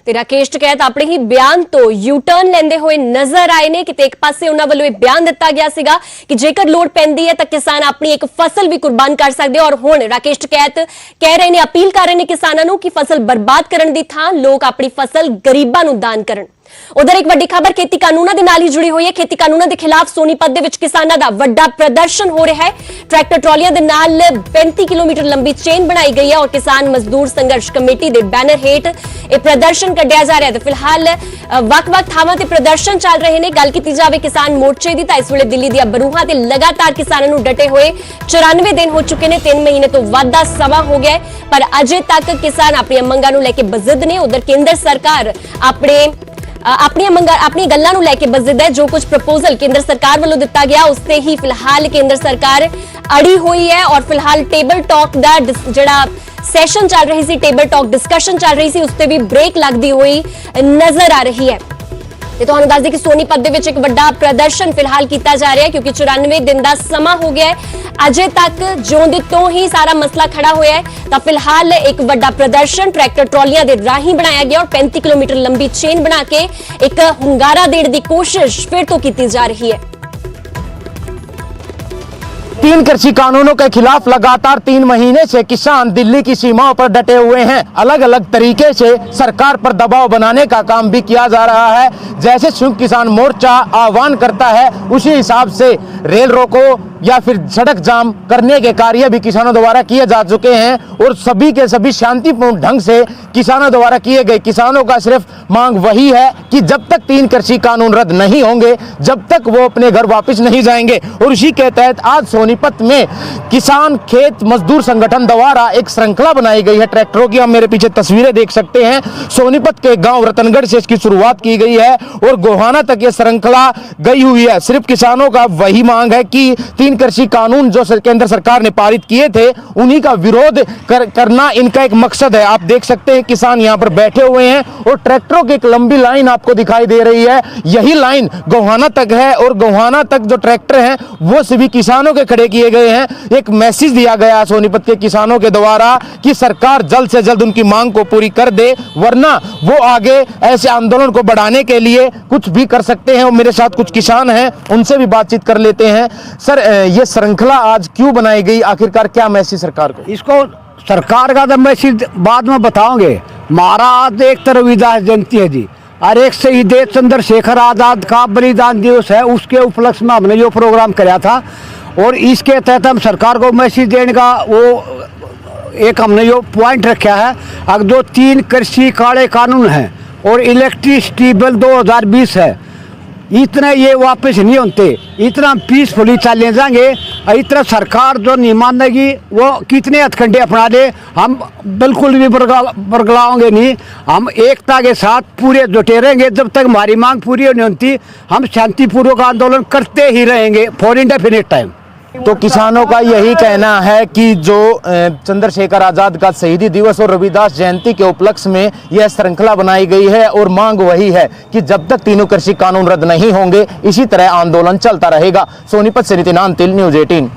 ਤੇ ਰਾਕੇਸ਼ ਟਕੈਤ ਆਪਣੇ ਹੀ ਬਿਆਨ ਤੋਂ ਯੂ ਟਰਨ ਲੈਂਦੇ ਹੋਏ ਨਜ਼ਰ ਆਏ ਨੇ। ਕਿਤੇ ਇੱਕ ਪਾਸੇ ਉਹਨਾਂ ਵੱਲੋਂ ਇਹ ਬਿਆਨ ਦਿੱਤਾ ਗਿਆ ਸੀਗਾ ਕਿ ਜੇਕਰ ਲੋੜ ਪੈਂਦੀ ਹੈ ਤਾਂ ਕਿਸਾਨ ਆਪਣੀ ਇੱਕ ਫਸਲ ਵੀ ਕੁਰਬਾਨ ਕਰ ਸਕਦੇ ਔਰ ਹੁਣ ਰਾਕੇਸ਼ ਟਕੈਤ ਕਹਿ ਰਹੇ ਨੇ, ਅਪੀਲ ਕਰ ਰਹੇ ਨੇ ਕਿਸਾਨਾਂ ਨੂੰ ਕਿ ਫਸਲ ਬਰਬਾਦ ਕਰਨ ਦੀ ਥਾਂ ਲੋਕ ਆਪਣੀ ਫਸਲ ਗਰੀਬਾਂ ਨੂੰ ਦਾਨ ਕਰਨ। उधर एक वड्डी खबर खेती कानूनों के नाल ही जुड़ी हुई है। खेती कानूनों के खिलाफ सोनीपत दे विच किसानां दा वड्डा प्रदर्शन हो रहा है। ट्रैक्टर ट्रॉलियां दे नाल 35 किलोमीटर लंबी चेन बनाई गई है और किसान मजदूर संघर्ष कमेटी दे बैनर हेठ यह प्रदर्शन कढ़िया जा रहा है। तो फिलहाल वक-वक थावां ते प्रदर्शन चल रहे हैं। गल कीती जावे किसान मोर्चे दी तां इस वेले दिल्ली दी बरूहां ते लगातार किसानां नूं डटे हुए 94 दिन हो चुके हैं। 3 महीने तो वध दा समा हो गया है पर अजे तक किसान अपनी मंगां नूं लैके बजिद ने। उधर केंद्र सरकार अपनी गल्लां नूं लैके बजिद है। जो कुछ प्रपोजल केंद्र सरकार वालों दिता गया उससे ही फिलहाल केंद्र सरकार अड़ी हुई है और फिलहाल टेबल टॉक दा जिहड़ा सैशन चल रही सी, टेबल टॉक डिस्कशन चल रही सी, उसते भी ब्रेक लगदी हुई नजर आ रही है। ते तुहानूं दस दें कि सोनीपत दे विच एक वड्डा प्रदर्शन फिलहाल किया जा रहा है क्योंकि 94 दिन का समा हो गया है। अजे तक ज्यों तो ही सारा मसला खड़ा होया है। तो फिलहाल एक वड्डा प्रदर्शन ट्रैक्टर ट्रॉलियां दे राही बनाया गया और 35 किलोमीटर लंबी चेन बना के एक हुंगारा देने की कोशिश फिर तो की जा रही है। 3 कृषि कानूनों के खिलाफ लगातार 3 महीने से किसान दिल्ली की सीमाओं पर डटे हुए हैं। अलग अलग तरीके से सरकार पर दबाव बनाने का काम भी किया जा रहा है। जैसे संयुक्त किसान मोर्चा आह्वान करता है उसी हिसाब से रेल रोको या फिर सड़क जाम करने के कार्य भी किसानों द्वारा किए जा चुके हैं और सभी के सभी शांतिपूर्ण ढंग से किसानों द्वारा किए गए। किसानों का सिर्फ मांग वही है कि जब तक 3 कृषि कानून रद्द नहीं होंगे जब तक वो अपने घर वापस नहीं जाएंगे। और इसी के तहत आज सोनीपत में किसान खेत मजदूर संगठन द्वारा एक श्रृंखला बनाई गई है ट्रैक्टरों की। हम मेरे पीछे तस्वीरें देख सकते हैं। सोनीपत के गांव रतनगढ़ से इसकी शुरुआत की गई है और गोहाना तक ये श्रृंखला गई हुई है। सिर्फ किसानों का वही मांग है कि 3 कृषि कानून जो केंद्र सरकार ने पारित किए थे उन्हीं का विरोध करना इनका एक मकसद है। आप देख सकते हैं किसान यहाँ पर बैठे हुए हैं और ट्रैक्टरों की एक लंबी लाइन आपको दिखाई दे रही है। यही लाइन गोहाना तक है और गोहाना तक जो ट्रैक्टर हैं वो सभी किसानों के खड़े किए गए हैं। एक मैसेज दिया गया सोनीपत के किसानों के द्वारा कि सरकार जल्द से जल्द उनकी मांग को पूरी कर दे वरना वो आगे ऐसे आंदोलन को बढ़ाने के लिए कुछ भी कर सकते हैं। और मेरे साथ कुछ किसान हैं उनसे भी बातचीत कर लेते हैं। सर ये श्रृंखला आज क्यों बनाई गई, आखिरकार क्या मैसेज सरकार को? इसको सरकार का तो मैसेज बाद में बताओगे। हमारा आज एक तरफ विदाई जयंती है जी और एक शहीद चंद्रशेखर आजाद का बलिदान दिवस है, उसके उपलक्ष्य में हमने जो प्रोग्राम कराया था और इसके तहत हम सरकार को मैसेज देने का वो एक हमने जो पॉइंट रखा है। अगर जो 3 कृषि काले कानून हैं और इलेक्ट्रिसिटी बिल 2020 है, इतने ये वापस नहीं होते, इतना पीसफुली चले जाएंगे। इतना सरकार जो नहीं मानेगी वो कितने हथकंडे अपना दे हम बिल्कुल भी बरगलाओगे नहीं। हम एकता के साथ पूरे जुटे रहेंगे जब तक हमारी मांग पूरी नहीं होती। हम शांतिपूर्वक आंदोलन करते ही रहेंगे फॉर इंडेफिनिट टाइम। तो किसानों का यही कहना है कि जो चंद्रशेखर आजाद का शहीदी दिवस और रविदास जयंती के उपलक्ष्य में यह श्रृंखला बनाई गई है और मांग वही है कि जब तक 3 कृषि कानून रद्द नहीं होंगे इसी तरह आंदोलन चलता रहेगा। सोनीपत से नितिन अंतिल, न्यूज़ 18।